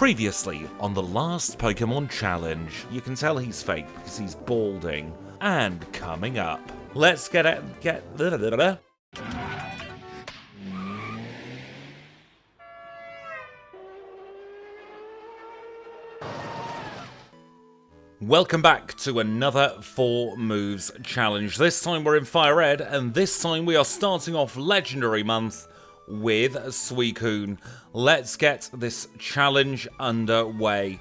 Previously on the last Pokemon challenge, you can tell he's fake because he's balding. And coming up, let's Welcome back to another 4 moves challenge. This time we're in FireRed, and this time we are starting off Legendary Month with Suicune. Let's get this challenge underway.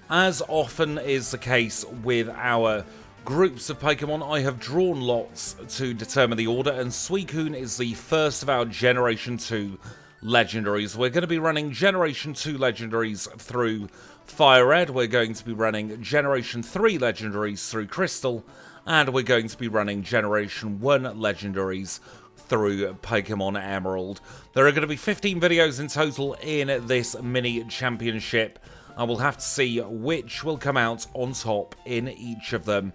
As often is the case with our groups of Pokemon, I have drawn lots to determine the order, and Suicune is the first of our Generation 2 Legendaries. We're going to be running Generation 2 Legendaries through FireRed, we're going to be running Generation 3 Legendaries through Crystal, and we're going to be running Generation 1 Legendaries through Pokemon Emerald. There are going to be 15 videos in total in this mini championship, and we'll have to see which will come out on top in each of them.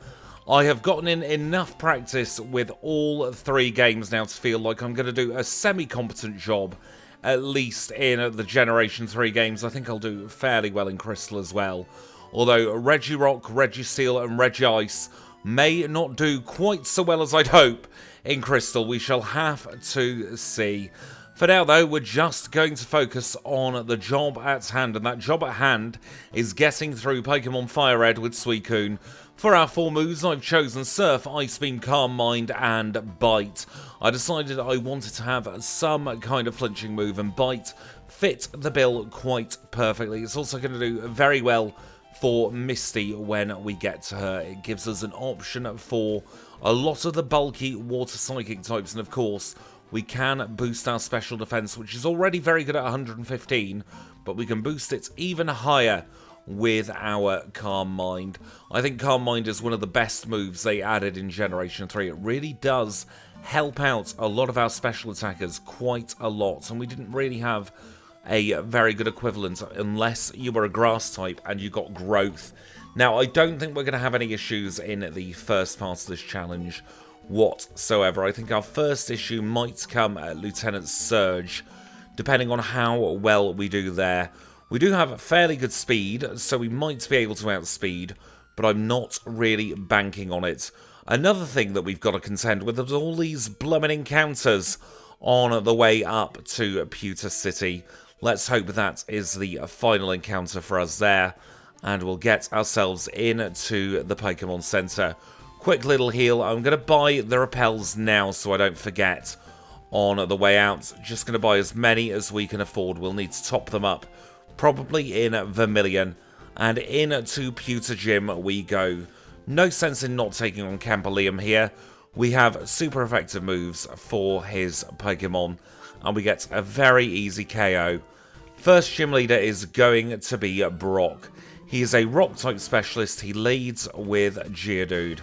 I have gotten in enough practice with all 3 games now to feel like I'm going to do a semi-competent job, at least in the Generation 3 games. I think I'll do fairly well in Crystal as well. Although Regirock, Registeel and Regice may not do quite so well as I'd hope in Crystal. We shall have to see. For now though, we're just going to focus on the job at hand, and that job at hand is getting through Pokemon FireRed with Suicune. For our 4 moves, I've chosen Surf, Ice Beam, Calm Mind, and Bite. I decided I wanted to have some kind of flinching move, and Bite fit the bill quite perfectly. It's also going to do very well for Misty when we get to her. It gives us an option for a lot of the bulky water psychic types, and of course, we can boost our special defense, which is already very good at 115, but we can boost it even higher with our Calm Mind. I think Calm Mind is one of the best moves they added in Generation 3. It really does help out a lot of our special attackers quite a lot, and we didn't really have a very good equivalent unless you were a grass type and you got growth. Now, I don't think we're going to have any issues in the first part of this challenge whatsoever. I think our first issue might come at Lieutenant Surge, depending on how well we do there. We do have fairly good speed, so we might be able to outspeed, but I'm not really banking on it. Another thing that we've got to contend with is all these blooming encounters on the way up to Pewter City. Let's hope that is the final encounter for us there, and we'll get ourselves into the Pokemon Center. Quick little heal. I'm going to buy the repels now so I don't forget on the way out. Just going to buy as many as we can afford. We'll need to top them up, probably in Vermilion, and into Pewter Gym we go. No sense in not taking on Campbellium here. We have super effective moves for his Pokemon, and we get a very easy KO. First gym leader is going to be Brock. He is a rock type specialist. He leads with Geodude.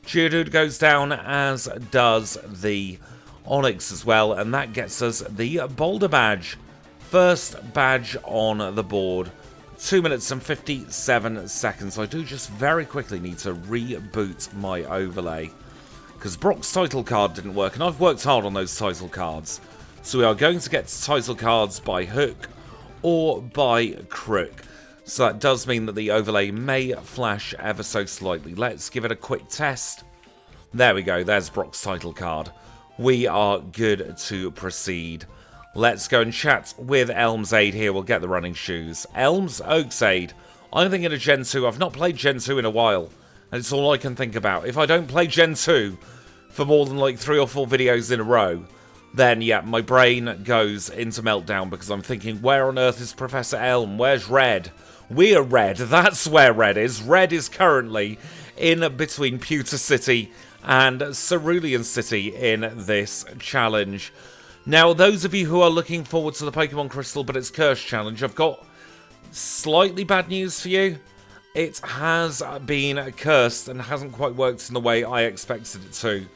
Geodude goes down, as does the Onix as well, and that gets us the Boulder Badge. First badge on the board. 2 minutes and 57 seconds. I do just very quickly need to reboot my overlay, because Brock's title card didn't work, and I've worked hard on those title cards. So we are going to get title cards by hook or by crook. So that does mean that the overlay may flash ever so slightly. Let's give it a quick test. There we go, there's Brock's title card. We are good to proceed. Let's go and chat with Elm's Aid here. We'll get the running shoes. Elm's Oak's Aid. I'm thinking of Gen 2. I've not played Gen 2 in a while, and it's all I can think about. If I don't play Gen 2 for more than like 3 or 4 videos in a row, then yeah, my brain goes into meltdown because I'm thinking, where on earth is Professor Elm? Where's Red? We're Red. That's where Red is. Red is currently in between Pewter City and Cerulean City in this challenge. Now, those of you who are looking forward to the Pokemon Crystal but it's Cursed challenge, I've got slightly bad news for you. It has been cursed and hasn't quite worked in the way I expected it to.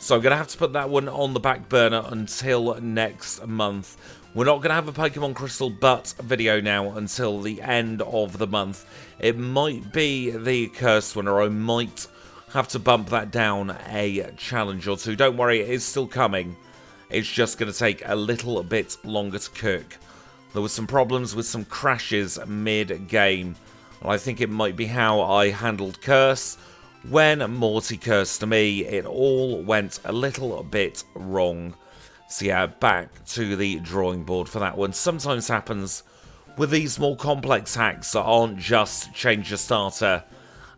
So I'm going to have to put that one on the back burner until next month. We're not going to have a Pokemon Crystal but video now until the end of the month. It might be the cursed one, or I might have to bump that down a challenge or 2. Don't worry, it is still coming. It's just going to take a little bit longer to cook. There was some problems with some crashes mid-game. And I think it might be how I handled Curse. When Morty cursed to me, it all went a little bit wrong. So yeah, back to the drawing board for that one. Sometimes happens with these more complex hacks that aren't just change your starter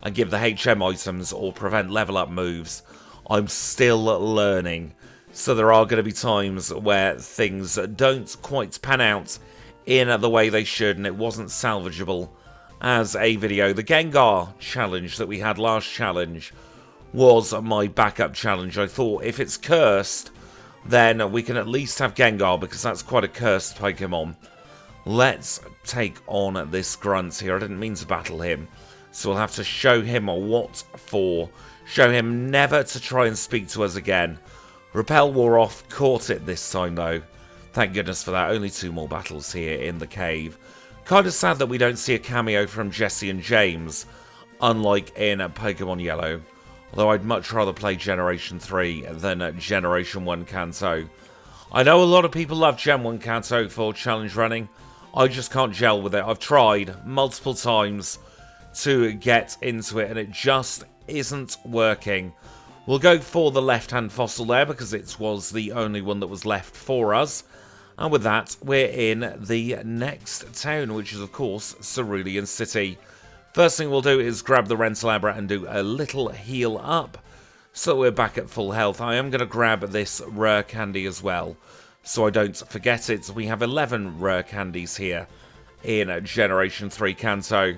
and give the HM items or prevent level up moves. I'm still learning. So there are going to be times where things don't quite pan out in the way they should, and it wasn't salvageable as a video. The Gengar challenge that we had last challenge was my backup challenge. I thought if it's cursed, then we can at least have Gengar, because that's quite a cursed Pokemon. Let's take on this Grunt here. I didn't mean to battle him, so we'll have to show him what for. Show him never to try and speak to us again. Repel wore off, caught it this time though. Thank goodness for that. Only 2 more battles here in the cave. Kind of sad that we don't see a cameo from Jesse and James, unlike in Pokemon Yellow. Although I'd much rather play Generation 3 than Generation 1 Kanto. I know a lot of people love Gen 1 Kanto for challenge running. I just can't gel with it. I've tried multiple times to get into it and it just isn't working. We'll go for the left-hand fossil there because it was the only one that was left for us. And with that, we're in the next town, which is, of course, Cerulean City. First thing we'll do is grab the Rental Abra and do a little heal up. So we're back at full health. I am going to grab this rare candy as well, so I don't forget it. We have 11 rare candies here in Generation 3 Kanto.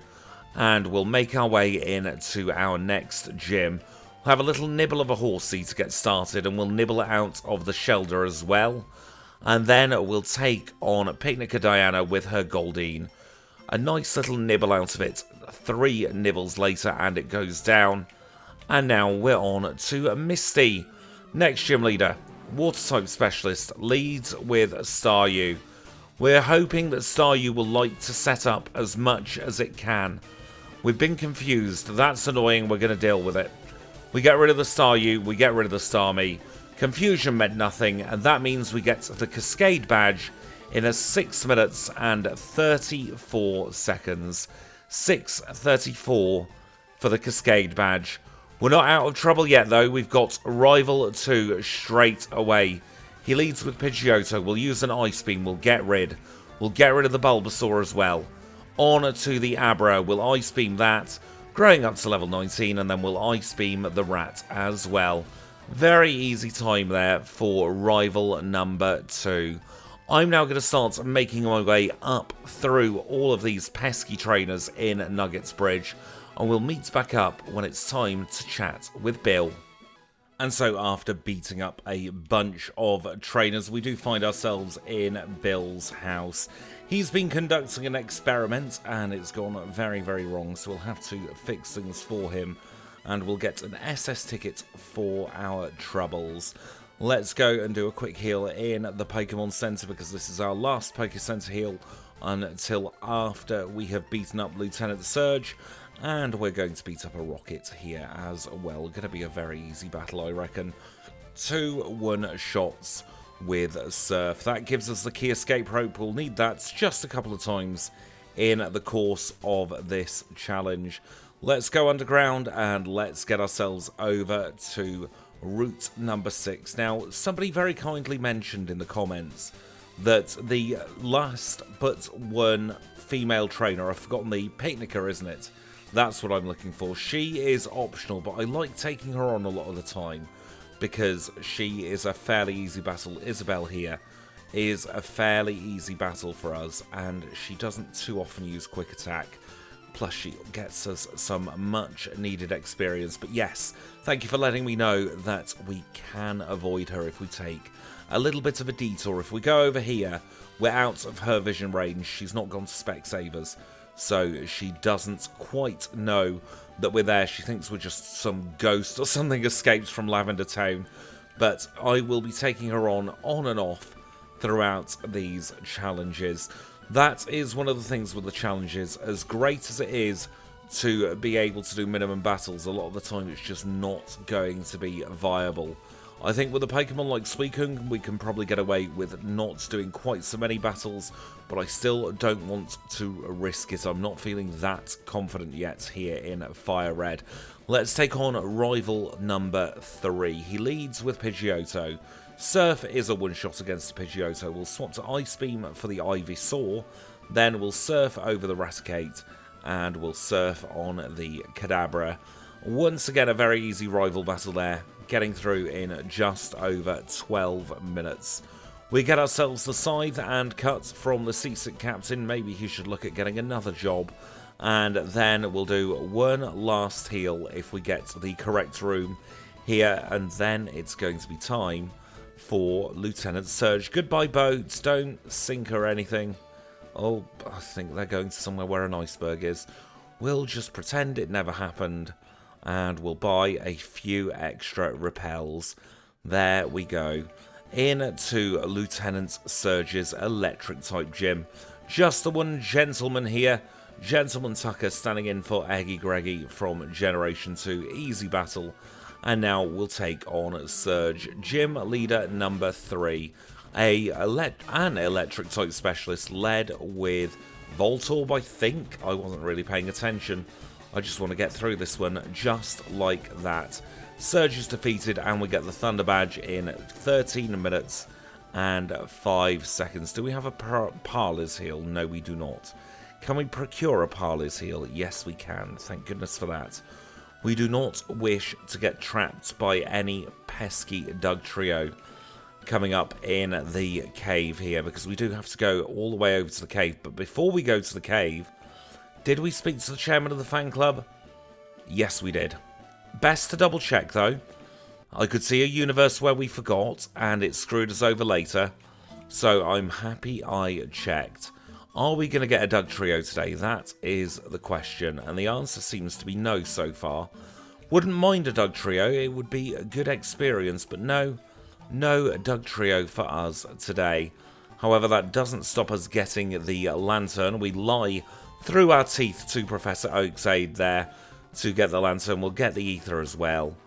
And we'll make our way into our next gym. We'll have a little nibble of a horsey to get started, and we'll nibble it out of the shelter as well. And then we'll take on Picnica Diana with her Goldeen. A nice little nibble out of it. 3 nibbles later and it goes down. And now we're on to Misty. Next gym leader, Water type specialist, leads with Staryu. We're hoping that Staryu will like to set up as much as it can. We've been confused. That's annoying. We're going to deal with it. We get rid of the Staryu. We get rid of the Starmie. Confusion meant nothing, and that means we get the Cascade badge in a 6 minutes and 34 seconds. 6:34 for the Cascade badge. We're not out of trouble yet, though. We've got Rival 2 straight away. He leads with Pidgeotto. We'll use an Ice Beam. We'll get rid of the Bulbasaur as well. On to the Abra. We'll Ice Beam that, growing up to level 19, and then we'll Ice Beam the Rat as well. Very easy time there for rival number 2. I'm now going to start making my way up through all of these pesky trainers in Nuggets Bridge, and we'll meet back up when it's time to chat with Bill. And so after beating up a bunch of trainers, we do find ourselves in Bill's house. He's been conducting an experiment and it's gone very, very wrong, so we'll have to fix things for him. And we'll get an SS ticket for our troubles. Let's go and do a quick heal in the Pokemon Center, because this is our last Poké Center heal until after we have beaten up Lieutenant Surge. And we're going to beat up a Rocket here as well. Going to be a very easy battle, I reckon. 2 one-shots with Surf. That gives us the key escape rope. We'll need that just a couple of times in the course of this challenge. Let's go underground and let's get ourselves over to route number 6. Now, somebody very kindly mentioned in the comments that the last but one female trainer, I've forgotten the Picnica, isn't it? That's what I'm looking for. She is optional, but I like taking her on a lot of the time because she is a fairly easy battle. Isabelle here is a fairly easy battle for us, and she doesn't too often use quick attack. Plus, she gets us some much-needed experience. But yes, thank you for letting me know that we can avoid her if we take a little bit of a detour. If we go over here, we're out of her vision range. She's not gone to Specsavers, so she doesn't quite know that we're there. She thinks we're just some ghost or something escaped from Lavender Town. But I will be taking her on and off throughout these challenges. That is one of the things with the challenges. As great as it is to be able to do minimum battles, a lot of the time it's just not going to be viable. I think with a Pokemon like Suicune, we can probably get away with not doing quite so many battles, but I still don't want to risk it. I'm not feeling that confident yet here in FireRed. Let's take on rival number 3. He leads with Pidgeotto. Surf is a one-shot against the Pidgeotto. We'll swap to Ice Beam for the Ivysaur, then we'll Surf over the Raticate, and we'll Surf on the Kadabra. Once again, a very easy rival battle there, getting through in just over 12 minutes. We get ourselves the Scythe and cut from the Seasick Captain. Maybe he should look at getting another job. And then we'll do one last heal if we get the correct room here. And then it's going to be time for Lieutenant Surge. Goodbye, boats. Don't sink or anything. Oh, I think they're going to somewhere where an iceberg is. We'll just pretend it never happened. And we'll buy a few extra repels. There we go. Into Lieutenant Surge's electric type gym. Just the one gentleman here. Gentleman Tucker standing in for Eggy Greggy from Generation 2. Easy battle. And now we'll take on Surge. Gym leader number 3. An electric type specialist led with Voltorb, I think. I wasn't really paying attention. I just want to get through this one just like that. Surge is defeated and we get the Thunder Badge in 13 minutes and 5 seconds. Do we have a Parley's Heal? No, we do not. Can we procure a Parley's Heal? Yes, we can. Thank goodness for that. We do not wish to get trapped by any pesky Dugtrio coming up in the cave here, because we do have to go all the way over to the cave. But before we go to the cave, did we speak to the chairman of the fan club? Yes, we did. Best to double check, though. I could see a universe where we forgot, and it screwed us over later. So I'm happy I checked. Are we going to get a Dugtrio today? That is the question, and the answer seems to be no so far. Wouldn't mind a Dugtrio, it would be a good experience, but no Dugtrio for us today. However, that doesn't stop us getting the Lantern. We lie through our teeth to Professor Oak's aid there to get the Lantern. We'll get the Ether as well,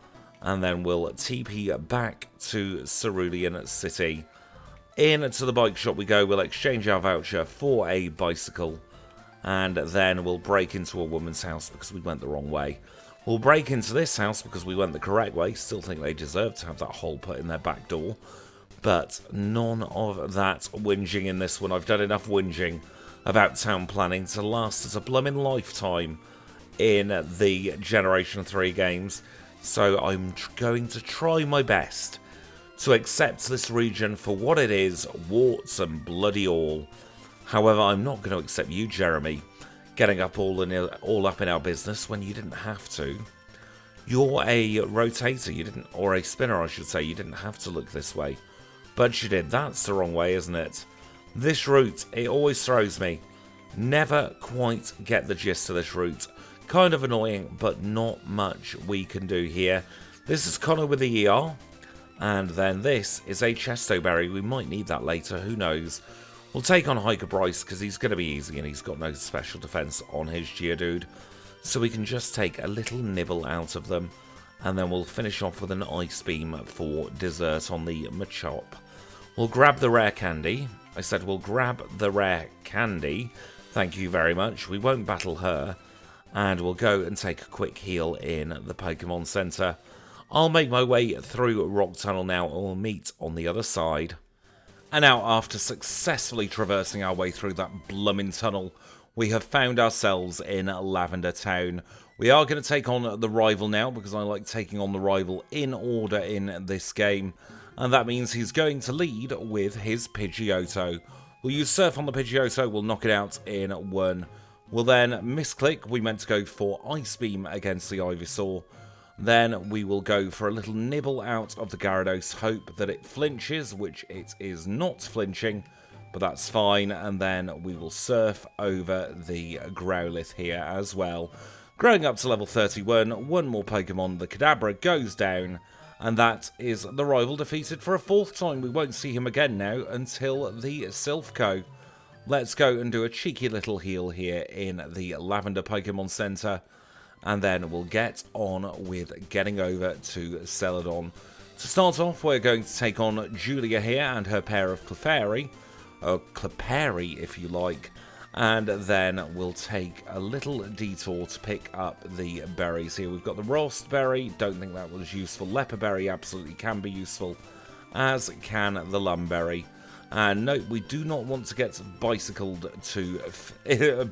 and then we'll TP back to Cerulean City. Into the bike shop we go. We'll exchange our voucher for a bicycle, and then we'll break into a woman's house because we went the wrong way. We'll break into this house because we went the correct way. Still think they deserve to have that hole put in their back door, but none of that whinging in this one. I've done enough whinging about town planning to last us a blooming lifetime in the Generation 3 games, so I'm going to try my best to accept this region for what it is, warts and bloody all. However, I'm not going to accept you, Jeremy, getting up all up in our business when you didn't have to. You're a rotator, or a spinner, I should say. You didn't have to look this way, but you did. That's the wrong way, isn't it? This route, it always throws me. Never quite get the gist of this route. Kind of annoying, but not much we can do here. This is Connor with the ER. And then this is a Chesto Berry. We might need that later, who knows. We'll take on Hiker Bryce because he's going to be easy and he's got no special defense on his Geodude. So we can just take a little nibble out of them. And then we'll finish off with an Ice Beam for dessert on the Machop. We'll grab the rare candy. I said we'll grab the rare candy. Thank you very much. We won't battle her. And we'll go and take a quick heal in the Pokemon Center. I'll make my way through Rock Tunnel now, and we'll meet on the other side. And now, after successfully traversing our way through that bloomin' tunnel, we have found ourselves in Lavender Town. We are going to take on the rival now, because I like taking on the rival in order in this game. And that means he's going to lead with his Pidgeotto. We'll use Surf on the Pidgeotto, we'll knock it out in one. We'll then misclick, we meant to go for Ice Beam against the Ivysaur. Then we will go for a little nibble out of the Gyarados, hope that it flinches, which it is not flinching, but that's fine. And then we will Surf over the Growlithe here as well. Growing up to level 31, one more Pokemon, the Kadabra goes down, and that is the rival defeated for a 4th time. We won't see him again now until the Silphco. Let's go and do a cheeky little heal here in the Lavender Pokemon Center. And then we'll get on with getting over to Celadon. To start off, we're going to take on Julia here and her pair of Clefairy, or Clefairy if you like, and then we'll take a little detour to pick up the berries here. We've got the Rost Berry, don't think that was useful. Leper Berry absolutely can be useful, as can the Lumberry. And note, we do not want to get bicycled to...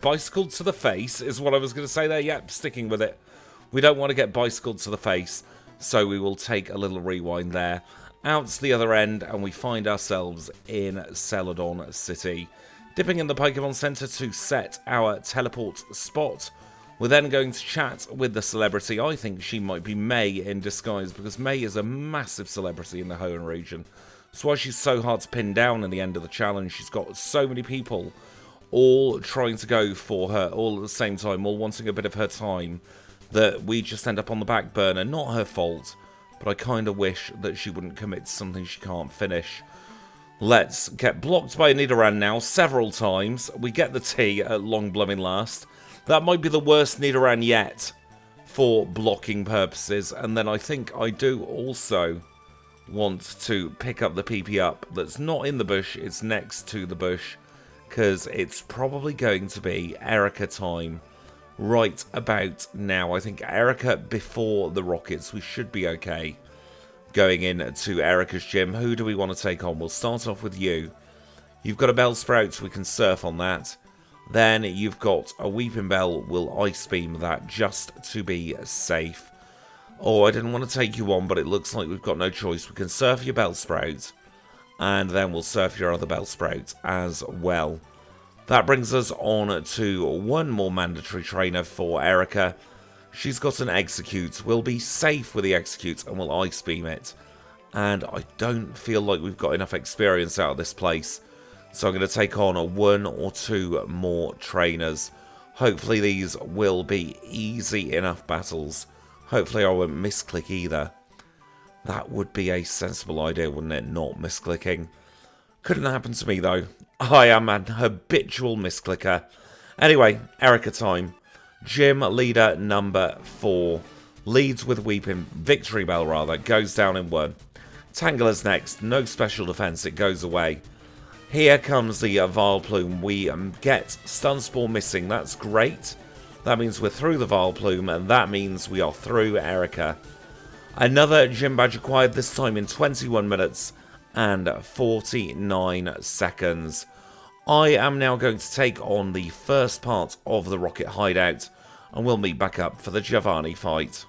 bicycled to the face is what I was going to say there. Yep, sticking with it. We don't want to get bicycled to the face, so we will take a little rewind there. Out to the other end, and we find ourselves in Celadon City. Dipping in the Pokemon Center to set our teleport spot. We're then going to chat with the celebrity. I think she might be May in disguise, because May is a massive celebrity in the Hoenn region. That's why she's so hard to pin down in the end of the challenge. She's got so many people all trying to go for her all at the same time, all wanting a bit of her time, that we just end up on the back burner. Not her fault, but I kind of wish that she wouldn't commit to something she can't finish. Let's get blocked by a Nidoran now several times. We get the T at long blooming last. That might be the worst Nidoran yet for blocking purposes. And then I think I do also want to pick up the PP up that's not in the bush, it's next to the bush, because it's probably going to be Erika time right about now. I think Erika before the Rockets, we should be okay going into Erika's gym. Who do we want to take on? We'll start off with you. You've got a Bellsprout, we can surf on that. Then you've got a Weeping Bell, we'll Ice Beam that just to be safe. Oh, I didn't want to take you on, but it looks like we've got no choice. We can surf your Bellsprout, and then we'll surf your other Bellsprout as well. That brings us on to one more mandatory trainer for Erika. She's got an Execute. We'll be safe with the Execute, and we'll Ice Beam it. And I don't feel like we've got enough experience out of this place, so I'm going to take on one or two more trainers. Hopefully these will be easy enough battles. Hopefully I won't misclick either. That would be a sensible idea, wouldn't it? Not misclicking. Couldn't happen to me though. I am an habitual misclicker. Anyway, Erika time. Gym leader number 4. Leads with Weeping. Victory Bell rather. Goes down in 1. Tangler's next. No special defense. It goes away. Here comes the Vileplume. We get Stun Spore missing. That's great. That means we're through the Vileplume, and that means we are through Erika. Another gym badge acquired, this time in 21 minutes and 49 seconds. I am now going to take on the first part of the Rocket Hideout, and we'll meet back up for the Giovanni fight.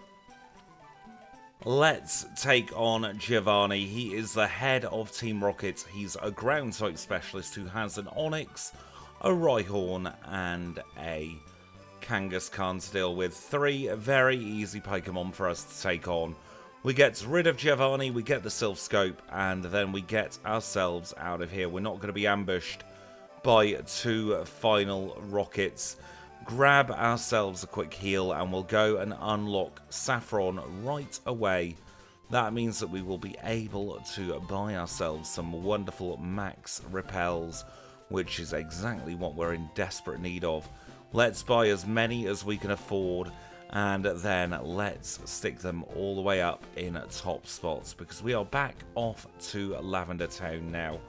Let's take on Giovanni. He is the head of Team Rocket. He's a ground type specialist who has an Onix, a Rhyhorn, and a Kangaskhan to deal with. 3 very easy Pokemon for us to take on. We get rid of Giovanni, we get the Sylph Scope, and then we get ourselves out of here. We're not going to be ambushed by 2 final Rockets. Grab ourselves a quick heal, and we'll go and unlock Saffron right away. That means that we will be able to buy ourselves some wonderful max repels, which is exactly what we're in desperate need of. Let's buy as many as we can afford, and then let's stick them all the way up in top spots, because we are back off to Lavender Town now.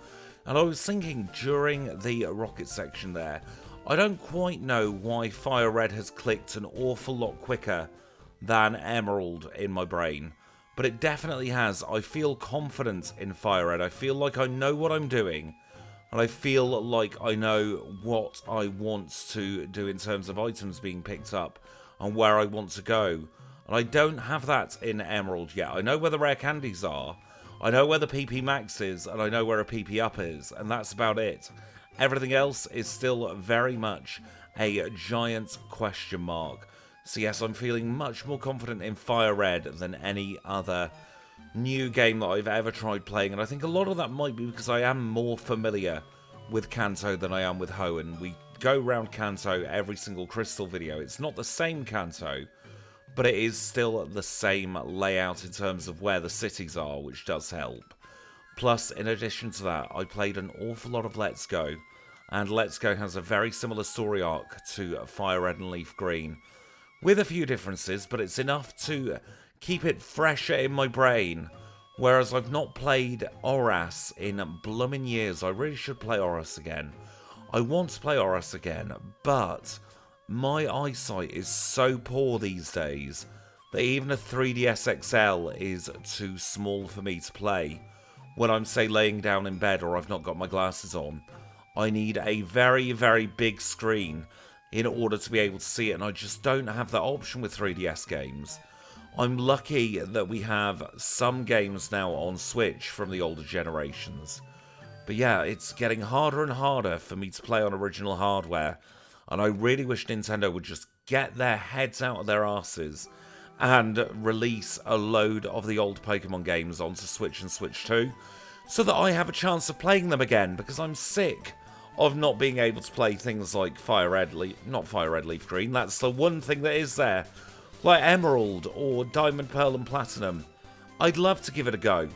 And I was thinking during the Rocket section there, I don't quite know why FireRed has clicked an awful lot quicker than Emerald in my brain, but it definitely has. I feel confident in FireRed. I feel like I know what I'm doing. And I feel like I know what I want to do in terms of items being picked up and where I want to go. And I don't have that in Emerald yet. I know where the rare candies are. I know where the PP max is. And I know where a PP up is. And that's about it. Everything else is still very much a giant question mark. So yes, I'm feeling much more confident in FireRed than any other new game that I've ever tried playing, and I think a lot of that might be because I am more familiar with Kanto than I am with Hoenn. We go round Kanto every single Crystal video. It's not the same Kanto, but it is still the same layout in terms of where the cities are, which does help. Plus, in addition to that, I played an awful lot of Let's Go, and Let's Go has a very similar story arc to FireRed and Leaf Green, with a few differences, but it's enough to keep it fresher in my brain Whereas I've not played Oras in bloomin' years. I really should play Oras again. I want to play Oras again, but my eyesight is so poor these days that even a 3DS XL is too small for me to play. When I'm, say, laying down in bed or I've not got my glasses on, I need a very, very big screen in order to be able to see it, and I just don't have that option with 3DS games. I'm lucky that we have some games now on Switch from the older generations. But yeah, it's getting harder and harder for me to play on original hardware, and I really wish Nintendo would just get their heads out of their asses and release a load of the old Pokemon games onto Switch and Switch 2, so that I have a chance of playing them again, because I'm sick of not being able to play things like not Fire Red Leaf Green, that's the one thing that is there, like Emerald or Diamond, Pearl and Platinum. I'd love to give it a go.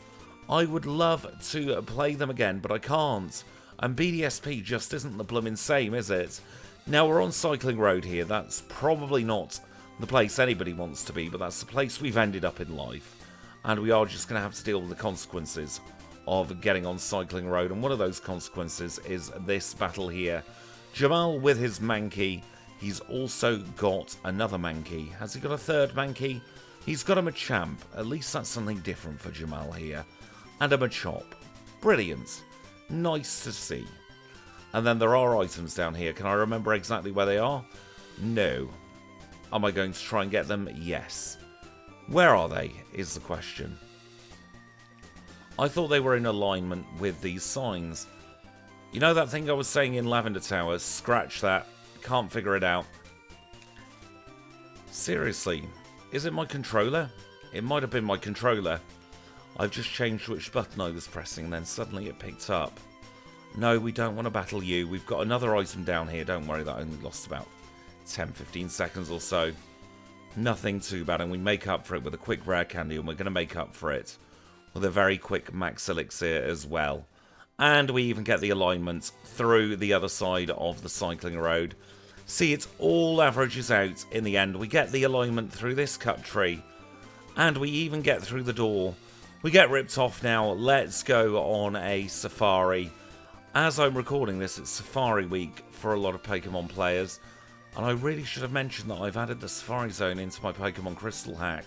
I would love to play them again, but I can't. And BDSP just isn't the bloomin' same, is it? Now, we're on Cycling Road here. That's probably not the place anybody wants to be, but that's the place we've ended up in life. And we are just going to have to deal with the consequences of getting on Cycling Road. And one of those consequences is this battle here. Jamal with his Mankey. He's also got another Mankey. Has he got a third Mankey? He's got a Machamp. At least that's something different for Jamal here. And a Machop. Brilliant. Nice to see. And then there are items down here. Can I remember exactly where they are? No. Am I going to try and get them? Yes. Where are they, is the question. I thought they were in alignment with these signs. You know that thing I was saying in Lavender Towers? Scratch that. Can't figure it out. Seriously, is it my controller? It might have been my controller. I've just changed which button I was pressing, and then suddenly it picked up. No, we don't want to battle you. We've got another item down here. Don't worry, that only lost about 10-15 seconds or so. Nothing too bad, and we make up for it with a quick rare candy, and we're going to make up for it with a very quick max elixir as well. And we even get the alignment through the other side of the cycling road. See, it all averages out in the end. We get the alignment through this cut tree, and we even get through the door. We get ripped off now. Let's go on a safari. As I'm recording this, it's Safari Week for a lot of Pokemon players. And I really should have mentioned that I've added the Safari Zone into my Pokemon Crystal hack.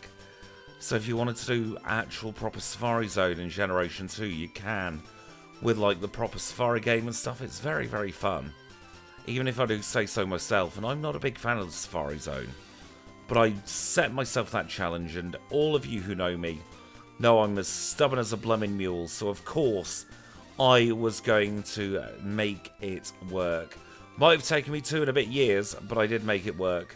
So if you wanted to do actual proper Safari Zone in Generation 2, you can. With like the proper Safari game and stuff, it's very, very fun. Even if I do say so myself, and I'm not a big fan of the Safari Zone. But I set myself that challenge, and all of you who know me know I'm as stubborn as a bloomin' mule, so of course I was going to make it work. Might have taken me 2 and a bit years, but I did make it work.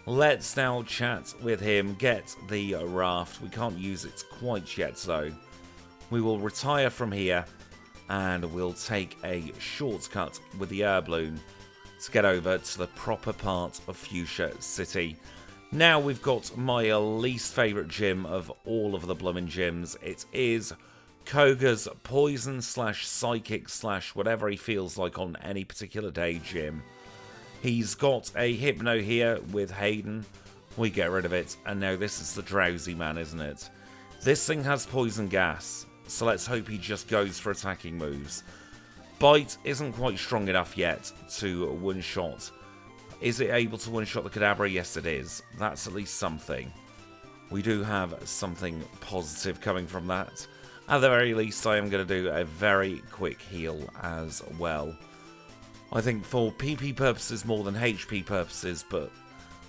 Let's now chat with him, get the raft. We can't use it quite yet, though. We will retire from here, and we'll take a shortcut with the air balloon to get over to the proper part of Fuchsia City. Now we've got my least favourite gym of all of the bloomin' gyms. It is Koga's poison / psychic / whatever he feels like on any particular day gym. He's got a Hypno here with Hayden. We get rid of it. And now this is the Drowsy Man, isn't it? This thing has poison gas, so let's hope he just goes for attacking moves. Bite isn't quite strong enough yet to one-shot. Is it able to one-shot the Kadabra? Yes, it is. That's at least something. We do have something positive coming from that. At the very least, I am going to do a very quick heal as well. I think for PP purposes more than HP purposes, but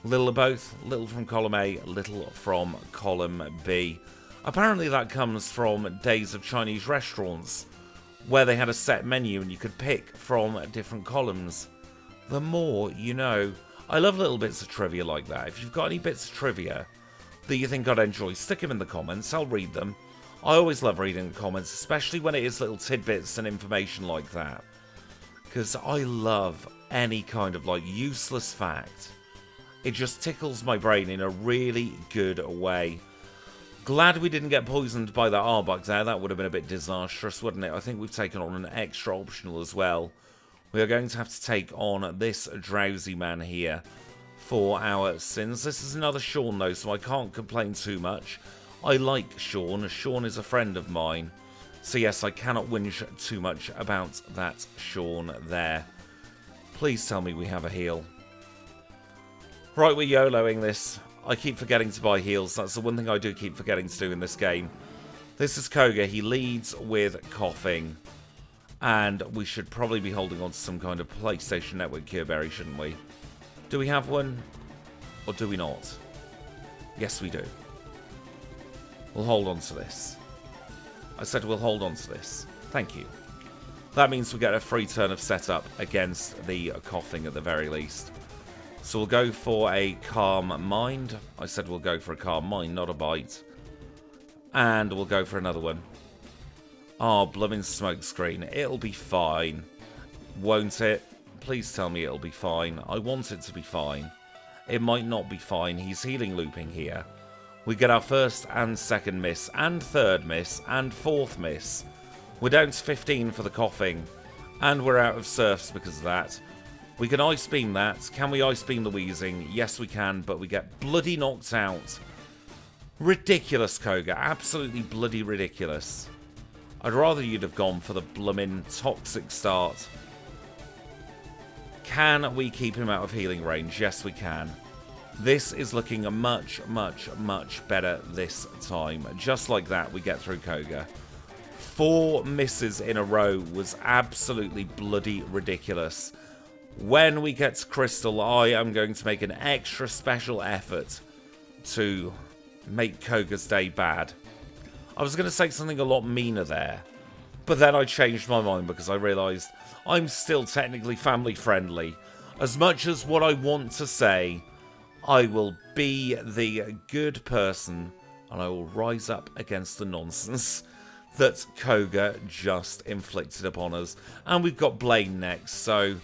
little of both. Little from column A, little from column B. Apparently that comes from days of Chinese restaurants, where they had a set menu and you could pick from different columns. The more you know. I love little bits of trivia like that. If you've got any bits of trivia that you think I'd enjoy, stick them in the comments. I'll read them. I always love reading the comments, especially when it is little tidbits and information like that. Because I love any kind of like useless fact. It just tickles my brain in a really good way. Glad we didn't get poisoned by that Arbok there. That would have been a bit disastrous, wouldn't it? I think we've taken on an extra optional as well. We are going to have to take on this Drowsy Man here for our sins. This is another Sean though, so I can't complain too much. I like Sean. Sean is a friend of mine. So yes, I cannot whinge too much about that Sean there. Please tell me we have a heal. Right, we're YOLOing this. I keep forgetting to buy heals. That's the one thing I do keep forgetting to do in this game. This is Koga. He leads with coughing. And we should probably be holding on to some kind of PlayStation Network Cure Berry, shouldn't we? Do we have one? Or do we not? Yes, we do. We'll hold on to this. I said we'll hold on to this. Thank you. That means we get a free turn of setup against the coughing at the very least. So we'll go for a Calm Mind. I said we'll go for a Calm Mind, not a Bite. And we'll go for another one. Oh, blooming smokescreen. It'll be fine. Won't it? Please tell me it'll be fine. I want it to be fine. It might not be fine. He's healing looping here. We get our first and second miss, and third miss, and fourth miss. We're down to 15 for the coughing, and we're out of surfs because of that. We can ice beam that. Can we ice beam the wheezing? Yes, we can, but we get bloody knocked out. Ridiculous, Koga. Absolutely bloody ridiculous. I'd rather you'd have gone for the bloomin' toxic start. Can we keep him out of healing range? Yes, we can. This is looking much, much, much better this time. Just like that, we get through Koga. 4 misses in a row was absolutely bloody ridiculous. When we get to Crystal, I am going to make an extra special effort to make Koga's day bad. I was going to say something a lot meaner there, but then I changed my mind because I realised I'm still technically family friendly. As much as what I want to say, I will be the good person and I will rise up against the nonsense that Koga just inflicted upon us. And we've got Blaine next, so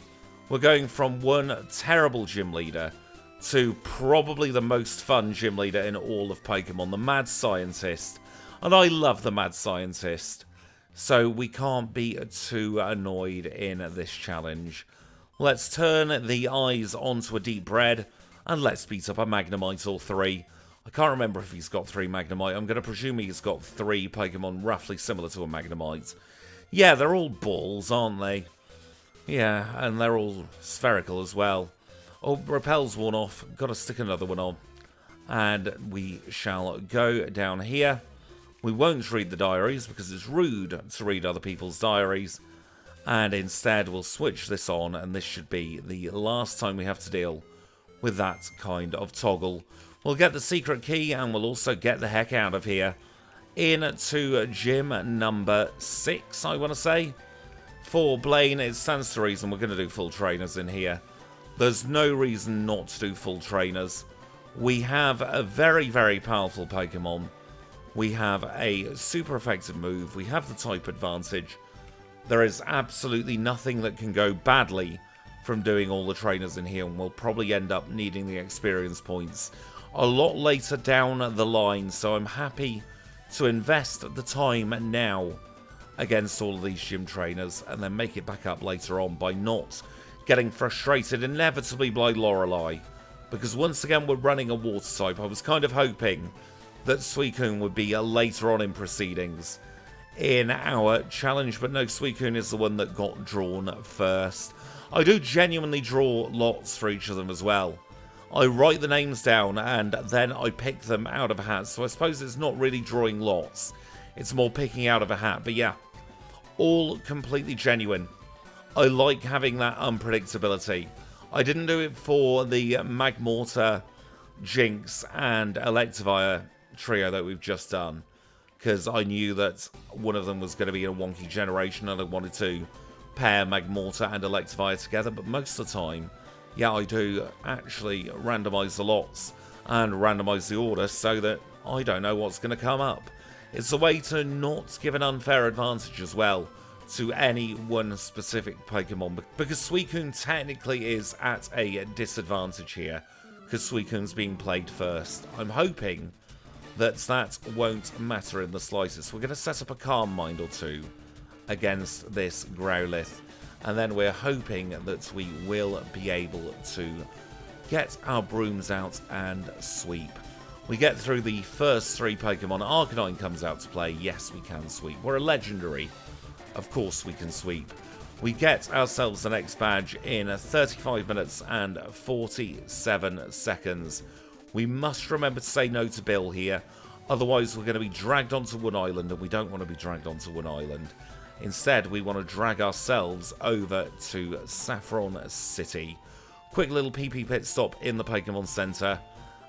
we're going from one terrible gym leader to probably the most fun gym leader in all of Pokemon, the Mad Scientist. And I love the Mad Scientist, so we can't be too annoyed in this challenge. Let's turn the eyes onto a Deep Red, and let's beat up a Magnemite or 3. I can't remember if he's got 3 Magnemite. I'm going to presume he's got 3 Pokemon roughly similar to a Magnemite. Yeah, they're all balls, aren't they? Yeah, and they're all spherical as well. Oh, Repel's worn off. Got to stick another one on. And we shall go down here. We won't read the diaries because it's rude to read other people's diaries. And instead we'll switch this on, and this should be the last time we have to deal with that kind of toggle. We'll get the secret key and we'll also get the heck out of here. Into gym number 6, I want to say. For Blaine, it stands to reason we're going to do full trainers in here. There's no reason not to do full trainers. We have a very, very powerful Pokemon. We have a super effective move. We have the type advantage. There is absolutely nothing that can go badly from doing all the trainers in here, and we'll probably end up needing the experience points a lot later down the line, so I'm happy to invest the time now against all of these gym trainers and then make it back up later on by not getting frustrated inevitably by Lorelei, because once again we're running a water type. I was kind of hoping that Suicune would be later on in proceedings in our challenge, but no, Suicune is the one that got drawn first. I do genuinely draw lots for each of them as well. I write the names down and then I pick them out of a hat, so I suppose it's not really drawing lots, it's more picking out of a hat. But yeah, all completely genuine. I like having that unpredictability. I didn't do it for the Magmortar, Jinx and Electivire trio that we've just done, because I knew that one of them was going to be a wonky generation and I wanted to pair Magmortar and Electivire together. But most of the time, yeah, I do actually randomise the lots and randomise the order so that I don't know what's going to come up. It's a way to not give an unfair advantage as well to any one specific Pokemon, because Suicune technically is at a disadvantage here because Suicune's being played first. I'm hoping that won't matter in the slightest. We're going to set up a Calm Mind or 2 against this Growlithe, and then we're hoping that we will be able to get our brooms out and sweep. We get through the first 3 Pokemon. Arcanine comes out to play. Yes, we can sweep. We're a legendary. Of course we can sweep. We get ourselves the next badge in 35 minutes and 47 seconds. We must remember to say no to Bill here. Otherwise, we're going to be dragged onto One Island, and we don't want to be dragged onto One Island. Instead, we want to drag ourselves over to Saffron City. Quick little PP pit stop in the Pokemon Center.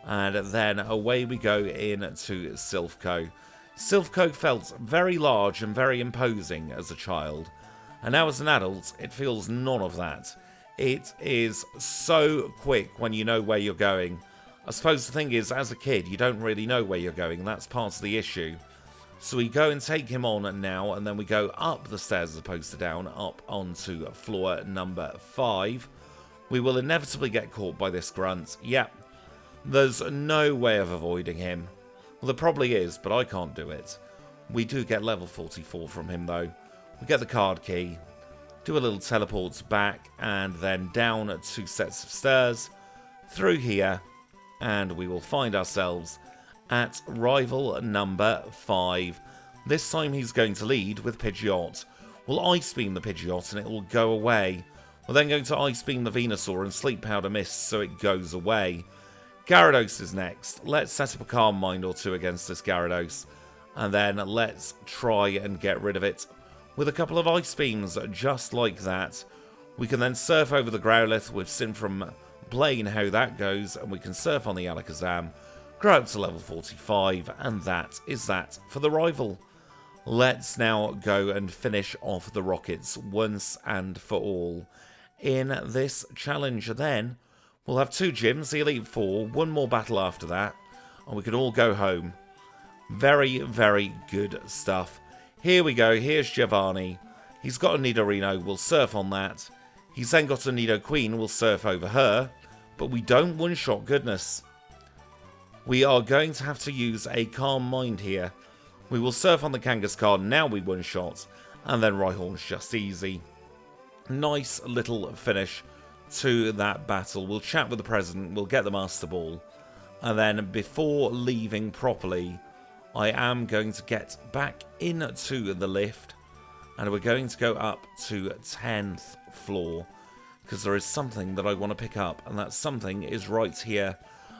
And then away we go into Silphco. Silphco felt very large and very imposing as a child. And now as an adult, it feels none of that. It is so quick when you know where you're going. I suppose the thing is, as a kid, you don't really know where you're going. That's part of the issue. So we go and take him on now, and then we go up the stairs as opposed to down, up onto floor number 5. We will inevitably get caught by this grunt. Yep. There's no way of avoiding him. Well, there probably is, but I can't do it. We do get level 44 from him, though. We get the card key, do a little teleport back, and then down 2 sets of stairs, through here, and we will find ourselves at rival number 5. This time he's going to lead with Pidgeot. We'll Ice Beam the Pidgeot and it will go away. We're then going to Ice Beam the Venusaur and Sleep Powder Mist so it goes away. Gyarados is next. Let's set up a Calm Mind or 2 against this Gyarados. And then let's try and get rid of it with a couple of Ice Beams just like that. We can then surf over the Growlithe with Sin from Blaine, how that goes. And we can surf on the Alakazam, grow up to level 45. And that is that for the rival. Let's now go and finish off the Rockets once and for all. In this challenge then, we'll have 2 gyms, the Elite 4, 1 more battle after that, and we can all go home. Very, very good stuff. Here we go, here's Giovanni. He's got a Nidorino, we'll surf on that. He's then got a Nidoqueen, we'll surf over her, but we don't one-shot goodness. We are going to have to use a Calm Mind here. We will surf on the Kangaskhan, now we one-shot, and then Rhyhorn's just easy. Nice little finish to that battle. We'll chat with the president, we'll get the Master Ball, and then before leaving properly, I am going to get back into the lift, and we're going to go up to 10th floor, because there is something that I want to pick up, and that something is right here.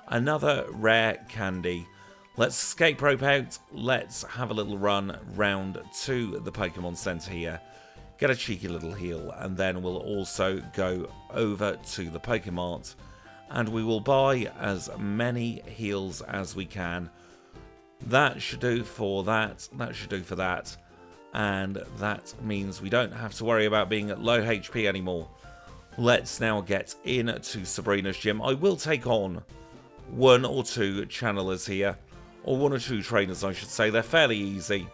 Another rare candy. Let's escape rope out, let's have a little run round to the Pokemon Center here. Get a cheeky little heal, and then we'll also go over to the Pokemart, and we will buy as many heals as we can. That should do for that, that should do for that, and that means we don't have to worry about being at low HP anymore. Let's now get into Sabrina's gym. I will take on 1 or 2 channelers here, or 1 or 2 trainers I should say. They're fairly easy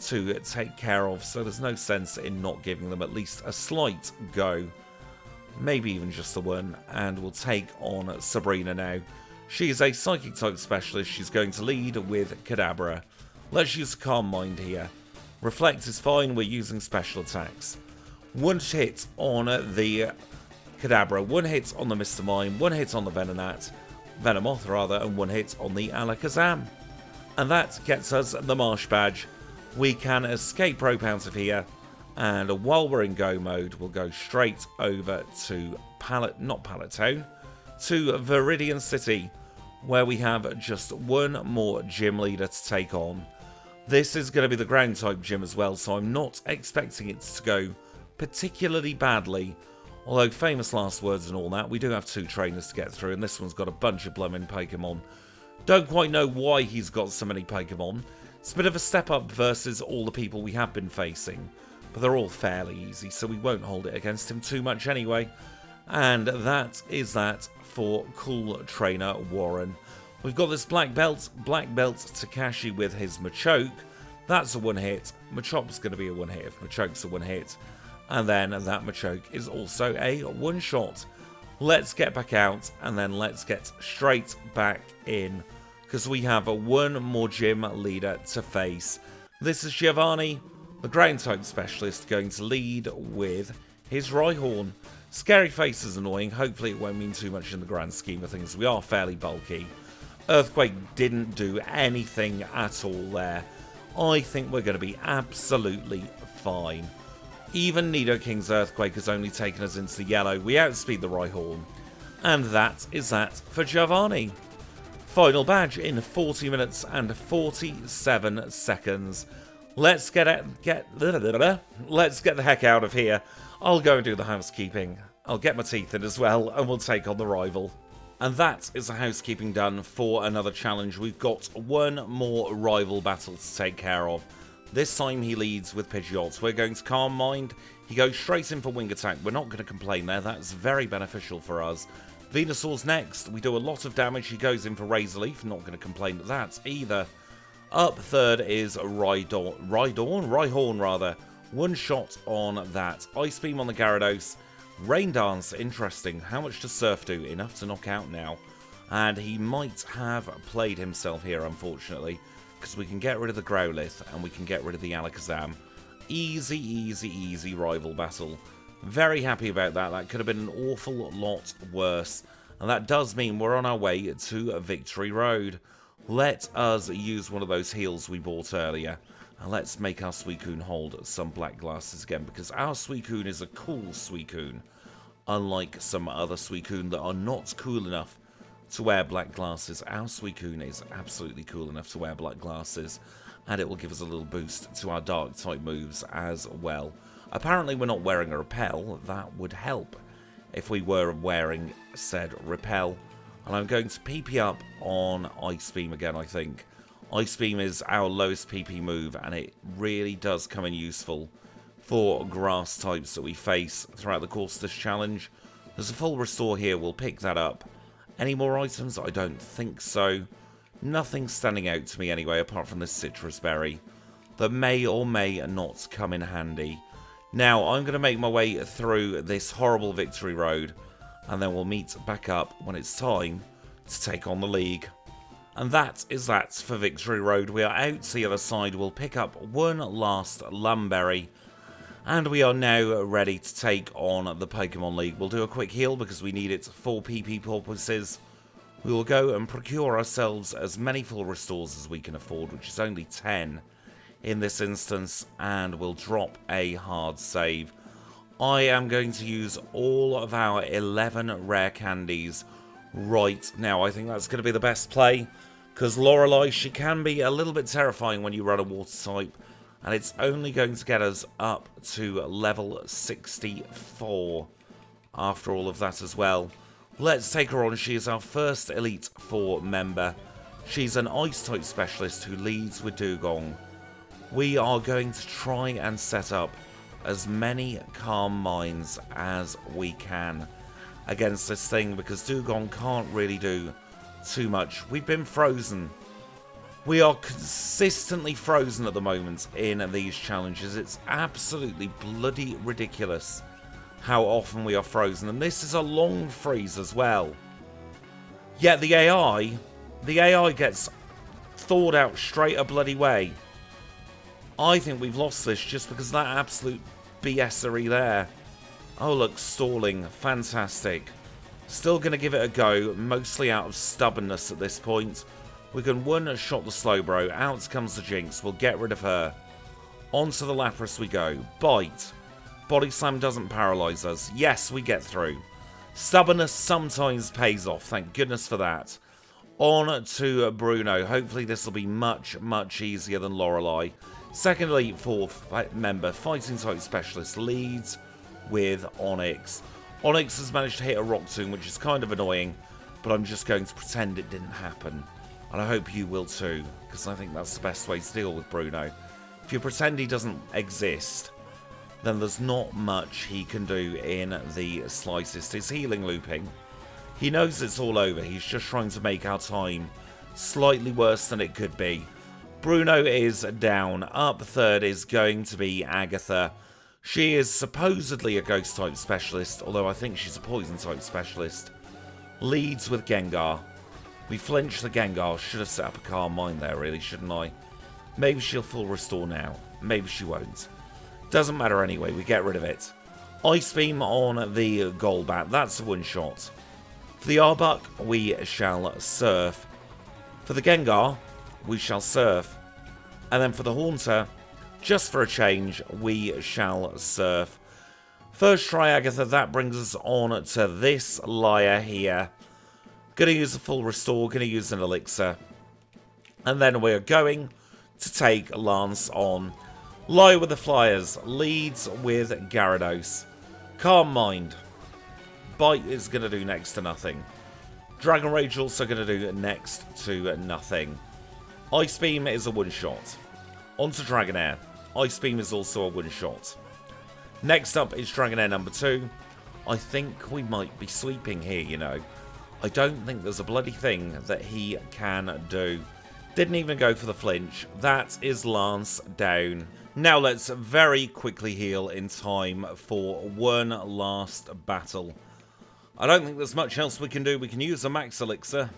to take care of, so there's no sense in not giving them at least a slight go, maybe even just the 1, and we'll take on Sabrina now. She is a Psychic type specialist. She's going to lead with Kadabra. Let's use Calm Mind here. Reflect is fine, we're using special attacks. 1 hit on the Kadabra, 1 hit on the Mr. Mime, 1 hit on the Venomoth rather, and 1 hit on the Alakazam. And that gets us the Marsh Badge. We can escape rope out of here, and while we're in go mode, we'll go straight over to to Viridian City, where we have just 1 more gym leader to take on. This is going to be the ground type gym as well, so I'm not expecting it to go particularly badly. Although famous last words and all that, we do have 2 trainers to get through, and this one's got a bunch of blooming Pokemon. Don't quite know why he's got so many Pokemon. It's a bit of a step up versus all the people we have been facing, but they're all fairly easy, so we won't hold it against him too much anyway. And that is that for Cool Trainer Warren. We've got this Black Belt Takashi with his Machoke. That's a 1 hit. Machop's going to be a 1 hit if Machoke's a 1 hit. And then that Machoke is also a 1-shot. Let's get back out, and then let's get straight back in, because we have 1 more gym leader to face. This is Giovanni, the ground type specialist, going to lead with his Rhyhorn. Scary face is annoying. Hopefully it won't mean too much in the grand scheme of things. We are fairly bulky. Earthquake didn't do anything at all there. I think we're going to be absolutely fine. Even Nidoking's Earthquake has only taken us into the yellow. We outspeed the Rhyhorn. And that is that for Giovanni. Final badge in 40 minutes and 47 seconds. Let's get the heck out of here. I'll go and do the housekeeping. I'll get my teeth in as well, and we'll take on the rival. And that is the housekeeping done for another challenge. We've got one more rival battle to take care of. This time he leads with Pidgeot. We're going to Calm Mind. He goes straight in for Wing Attack. We're not going to complain there. That's very beneficial for us. Venusaur's next. We do a lot of damage. He goes in for Razor Leaf. Not going to complain at that either. Up third is Rhyhorn rather. One shot on that. Ice Beam on the Gyarados. Rain Dance, interesting. How much does Surf do? Enough to knock out now. And he might have played himself here, unfortunately, because we can get rid of the Growlithe and we can get rid of the Alakazam. Easy, easy, easy rival battle. Very happy about that. That could have been an awful lot worse. And that does mean we're on our way to Victory Road. Let us use one of those heals we bought earlier. And let's make our Suicune hold some black glasses again, because our Suicune is a cool Suicune. Unlike some other Suicune that are not cool enough to wear black glasses, our Suicune is absolutely cool enough to wear black glasses. And it will give us a little boost to our dark type moves as well. Apparently we're not wearing a repel. That would help if we were wearing said repel. And I'm going to PP up on Ice Beam again, I think. Ice Beam is our lowest PP move, and it really does come in useful for grass types that we face throughout the course of this challenge. There's a full restore here, we'll pick that up. Any more items? I don't think so. Nothing standing out to me anyway, apart from this citrus berry that may or may not come in handy. Now, I'm going to make my way through this horrible Victory Road, and then we'll meet back up when it's time to take on the League. And that is that for Victory Road. We are out to the other side. We'll pick up one last Lumberry. And we are now ready to take on the Pokemon League. We'll do a quick heal because we need it for PP purposes. We will go and procure ourselves as many full restores as we can afford, which is only 10 in this instance. And we'll drop a hard save. I am going to use all of our 11 rare candies right now. I think that's going to be the best play, because Lorelei, she can be a little bit terrifying when you run a water type, and it's only going to get us up to level 64 after all of that as well. Let's take her on. She is our first Elite Four member. She's an Ice type specialist who leads with Dugong. We are going to try and set up as many Calm Minds as we can against this thing, because Dugong can't really do too much. We've been frozen. We are consistently frozen at the moment in these challenges. It's absolutely bloody ridiculous how often we are frozen. And this is a long freeze as well. Yet the AI gets thawed out straight a bloody way. I think we've lost this just because of that absolute BSery there. Oh look, stalling. Fantastic. Still going to give it a go, mostly out of stubbornness at this point. We can one-shot the Slowbro. Out comes the Jinx. We'll get rid of her. Onto the Lapras we go. Bite. Body Slam doesn't paralyze us. Yes, we get through. Stubbornness sometimes pays off. Thank goodness for that. On to Bruno. Hopefully this will be much, much easier than Lorelei. Second Elite Four member, Fighting type specialist, leads with Onyx. Onyx has managed to hit a Rock Tomb, which is kind of annoying, but I'm just going to pretend it didn't happen. And I hope you will too, because I think that's the best way to deal with Bruno. If you pretend he doesn't exist, then there's not much he can do in the slightest. His healing looping. He knows it's all over. He's just trying to make our time slightly worse than it could be. Bruno is down. Up third is going to be Agatha. She is supposedly a ghost type specialist, although I think she's a poison type specialist. Leads with Gengar. We flinch the Gengar. Should have set up a Calm Mind there, really, shouldn't I? Maybe she'll full restore now. Maybe she won't. Doesn't matter anyway, we get rid of it. Ice Beam on the Golbat. That's a one shot. For the Arbok, we shall Surf. For the Gengar, we shall surf. And then for the Haunter, just for a change, we shall surf. First try, Agatha, that brings us on to this Liar here. Gonna use a full restore, gonna use an elixir. And then we're going to take Lance on. Lie with the Flyers, leads with Gyarados. Calm Mind. Bite is gonna do next to nothing. Dragon Rage also gonna do next to nothing. Ice Beam is a one-shot. Onto Dragonair. Ice Beam is also a one-shot. Next up is Dragonair number 2. I think we might be sweeping here, you know. I don't think there's a bloody thing that he can do. Didn't even go for the flinch. That is Lance down. Now let's very quickly heal in time for one last battle. I don't think there's much else we can do. We can use a max elixir,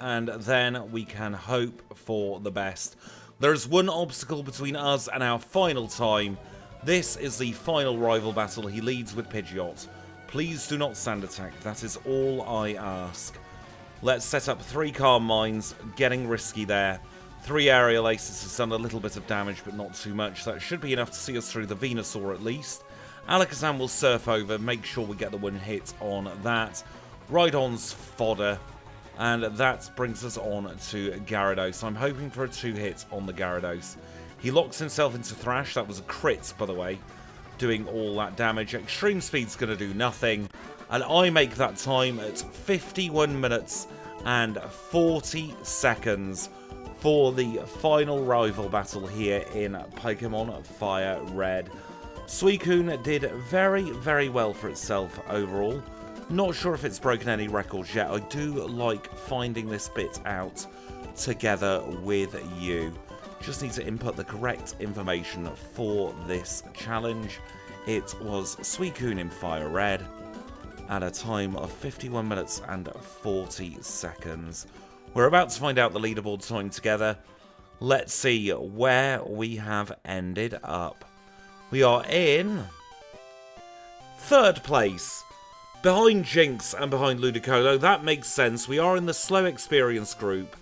and then we can hope for the best. There is one obstacle between us and our final time. This is the final rival battle. He leads with Pidgeot. Please do not sand attack. That is all I ask. Let's set up 3 Calm Minds. Getting risky there. 3 Aerial Aces has done a little bit of damage, but not too much. That should be enough to see us through the Venusaur at least. Alakazam will surf over. Make sure we get the one hit on that. Rhydon's fodder. And that brings us on to Gyarados. I'm hoping for a 2-hit on the Gyarados. He locks himself into Thrash. That was a crit, by the way, doing all that damage. Extreme Speed's going to do nothing. And I make that time at 51 minutes and 40 seconds for the final rival battle here in Pokémon FireRed. Suicune did very, very well for itself overall. Not sure if it's broken any records yet. I do like finding this bit out together with you. Just need to input the correct information for this challenge. It was Suicune in FireRed at a time of 51 minutes and 40 seconds. We're about to find out the leaderboard time together. Let's see where we have ended up. We are in 3rd place. Behind Jinx and behind Ludicolo. That makes sense. We are in the slow experience group.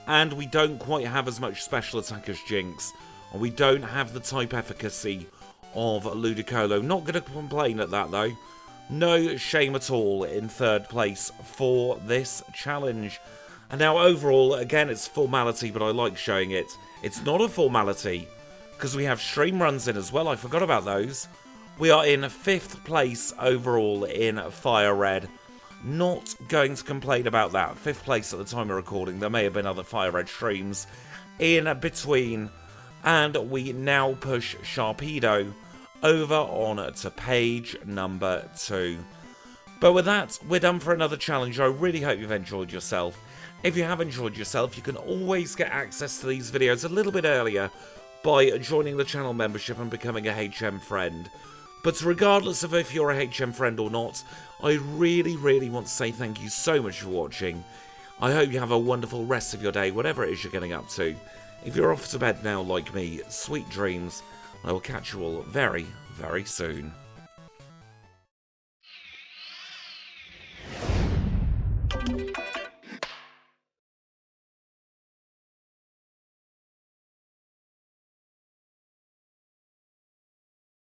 And we don't quite have as much special attack as Jinx. And we don't have the type efficacy of Ludicolo. Not going to complain at that though. No shame at all in 3rd place for this challenge. And now overall, again it's formality, but I like showing it. It's not a formality, because we have stream runs in as well. I forgot about those. We are in 5th place overall in FireRed. Not going to complain about that. 5th place at the time of recording. There may have been other FireRed streams in between. And we now push Sharpedo over on to page number 2. But with that, we're done for another challenge. I really hope you've enjoyed yourself. If you have enjoyed yourself, you can always get access to these videos a little bit earlier by joining the channel membership and becoming a HM friend. But regardless of if you're a HM friend or not, I really, really want to say thank you so much for watching. I hope you have a wonderful rest of your day, whatever it is you're getting up to. If you're off to bed now like me, sweet dreams. I will catch you all very, very soon.